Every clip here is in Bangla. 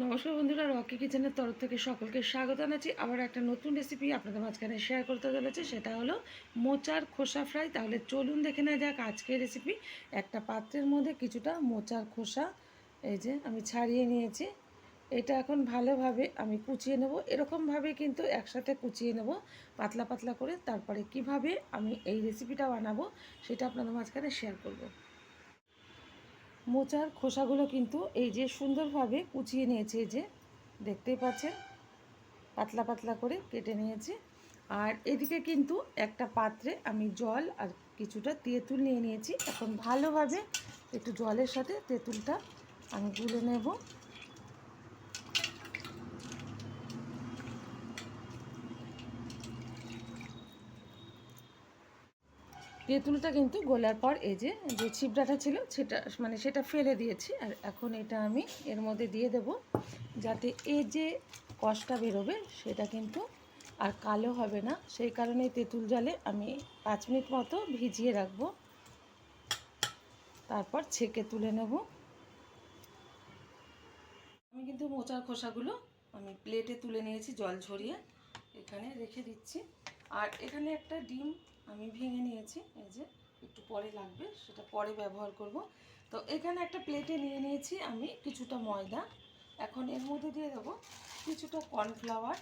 নমস্কার বন্ধুরা, রকি কিচেনের তরফ থেকে সকলকে স্বাগত জানাচ্ছি। আবার একটা নতুন রেসিপি আপনাদের মাঝখানে শেয়ার করতে চলেছে, সেটা হলো মোচার খোসা ফ্রাই। তাহলে চলুন দেখে নেওয়া যাক আজকের রেসিপি। একটা পাত্রের মধ্যে কিছুটা মোচার খোসা এই যে আমি ছাড়িয়ে নিয়েছি। এটা এখন ভালোভাবে আমি কুচিয়ে নেব। এরকমভাবে কিন্তু একসাথে কুচিয়ে নেব পাতলা পাতলা করে। তারপরে কিভাবে আমি এই রেসিপিটা বানাবো সেটা আপনাদের মাঝখানে শেয়ার করব। মোচার খোসাগুলো কিন্তু এই যে সুন্দরভাবে কুচিয়ে নিয়েছি, এই যে দেখতেই পাচ্ছেন পাতলা পাতলা করে কেটে নিয়েছি। আর এদিকে কিন্তু একটা পাত্রে আমি জল আর কিছুটা তেঁতুল নিয়ে নিয়েছি। এখন ভালোভাবে একটু জলের সাথে তেঁতুলটা আমি গুলে নেব। তেঁতুলটা কিন্তু গলার পর এই যে ছিবড়াটা ছিল সেটা ফেলে দিয়েছি। আর এখন এটা আমি এর মধ্যে দিয়ে দেব, যাতে এই যে কষটা বেরোবে সেটা কিন্তু আর কালো হবে না। সেই কারণে তেঁতুল জলে আমি 5 মিনিট মতো ভিজিয়ে রাখবো, তারপর ছেঁকে তুলে নেব। আমি কিন্তু মোচার খোসাগুলো আমি প্লেটে তুলে নিয়েছি, জল ঝরিয়ে এখানে রেখে দিচ্ছি। আর এখানে একটা ডিম আমি ভেঙে নিয়েছি, এই যে একটু পরে লাগবে, সেটা পরে ব্যবহার করব। তো এখানে একটা প্লেটে নিয়ে নিয়েছি আমি কিছুটা ময়দা। এখন এর মধ্যে দিয়ে দেবো কিছুটা কর্নফ্লাওয়ার।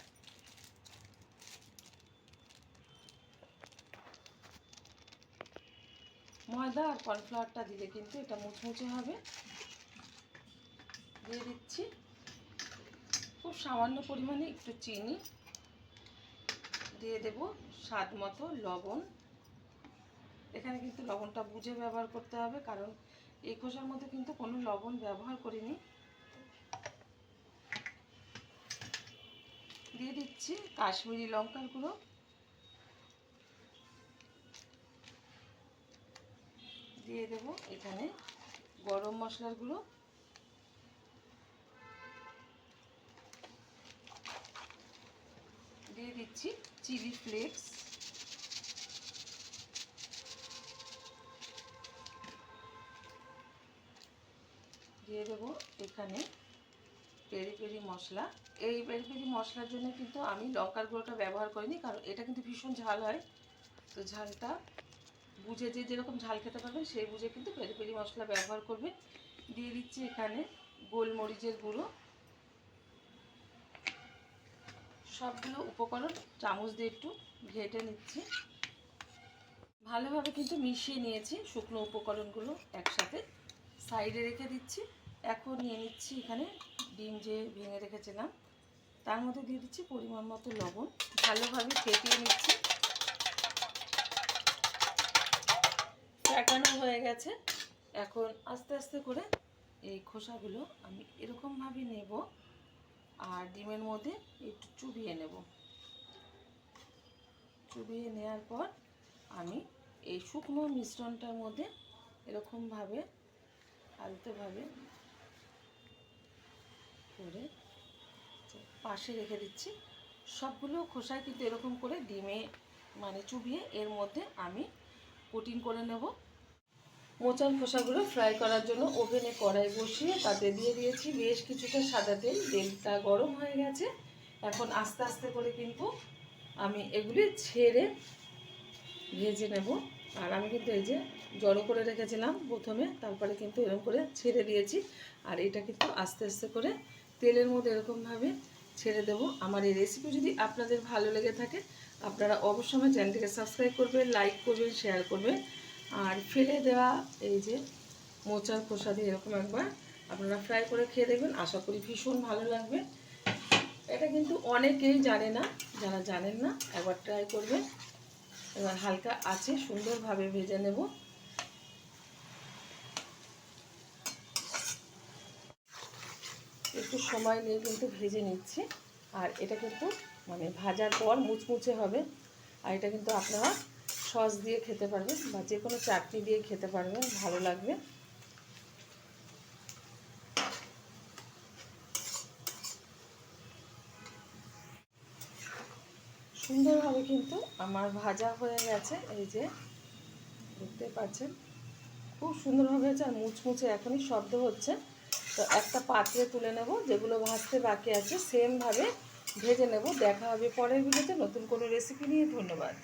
ময়দা আর কর্নফ্লাওয়ারটা দিলে কিন্তু এটা মুচমুচে হবে। দিয়ে দিচ্ছি খুব সামান্য পরিমাণে একটু চিনি, দিয়ে দেব স্বাদ মতো লবণ। এখানে কিন্তু লবণটা বুঝে ব্যবহার করতে হবে, কারণ এই খোসার মধ্যে কিন্তু কোনো লবণ ব্যবহার করিনি। দিয়ে দিচ্ছি কাশ্মীরি লঙ্কার গুঁড়ো, দিয়ে দেব এখানে গরম মশলার গুঁড়ো, দিয়ে দিচ্ছি চিলি ফ্লেক্স, দিয়ে দেবো এখানে পেরি পেরি মশলা। এই পেরি পেরি মশলার জন্য কিন্তু আমি লঙ্কার গুঁড়োটা ব্যবহার করিনি, কারণ এটা কিন্তু ভীষণ ঝাল হয়। তো ঝালটা বুঝে যে যেরকম ঝাল খেতে পারবেন সেই বুঝে কিন্তু পেরি পেরি মশলা ব্যবহার করবে। দিয়ে দিচ্ছি এখানে গোলমরিচের গুঁড়ো। সবগুলো উপকরণ চামচ দিয়ে একটু ঘেটে নিচ্ছি। ভালোভাবে কিন্তু মিশিয়ে নিয়েছি শুকনো উপকরণগুলো একসাথে, সাইডে রেখে দিচ্ছি। এখন নিয়ে নিচ্ছি এখানে ডিম যে ভেঙে রেখেছিলাম, তার মধ্যে দিয়ে দিচ্ছি পরিমাণ মতো লবণ। ভালোভাবে ফেটিয়ে নিচ্ছি। ফেটানো হয়ে গেছে। এখন আস্তে আস্তে করে এই খোসাগুলো আমি এরকমভাবে নেব আর ডিমের মধ্যে একটু চুবিয়ে নেব। চুবিয়ে নেওয়ার পর আমি এই শুকনো মিশ্রণটার মধ্যে এরকমভাবে আলতোভাবে করে পাশে রেখে দিচ্ছি। সবগুলো খোসায় কিন্তু এরকম করে ডিমে চুবিয়ে এর মধ্যে আমি কোটিং করে নেব। মোচার খোসাগুলো ফ্রাই করার জন্য ওভেনে কড়াই বসিয়ে তাতে দিয়ে দিয়েছি বেশ কিছুটা সাদা তেল। তেলটা গরম হয়ে গেছে। এখন আস্তে আস্তে করে কিন্তু আমি এগুলি ছেড়ে ভেজে নেব। আর আমি কিন্তু এই যে জড়ো করে রেখেছিলাম প্রথমে, তারপরে কিন্তু এরকম করে ছেড়ে দিয়েছি। আর এটা কিন্তু আস্তে আস্তে করে তেলের মধ্যে এরকমভাবে ছেড়ে দেব। আমার এই রেসিপি যদি আপনাদের ভালো লেগে থাকে, আপনারা অবশ্যই আমার চ্যানেলটিকে সাবস্ক্রাইব করবেন, লাইক করবেন, শেয়ার করবেন। আর ফেলে দেওয়া এই যে মোচার খোসা দিয়ে এরকম একবার আপনারা ফ্রাই করে খেয়ে দেখবেন, আশা করি ভীষণ ভালো লাগবে। এটা কিন্তু অনেকেই জানে না, যারা জানেন না একবার ট্রাই করবেন। এবার হালকা আছে সুন্দরভাবে ভেজে নেব। একটু সময় নিয়ে কিন্তু ভেজে নিচ্ছি। আর এটা কিন্তু মানে ভাজার পর মুচমুচে হবে। আর এটা কিন্তু আপনারা সস দিয়ে খেতে পারবেন বা যে কোনো চাটনি দিয়ে খেতে পারবেন, ভালো লাগবে। সুন্দরভাবে কিন্তু আমার ভাজা হয়ে গেছে, এই যে দেখতে পাচ্ছেন খুব সুন্দরভাবে হয়েছে আর মুচমুচে এখনই শব্দ হচ্ছে। তো একটা পাত্রে তুলে নেব, যেগুলো ভাজতে বাকি আছে সেমভাবে ভেজে নেব। দেখা হবে পরের ভিডিওতে নতুন কোনো রেসিপি নিয়ে। ধন্যবাদ।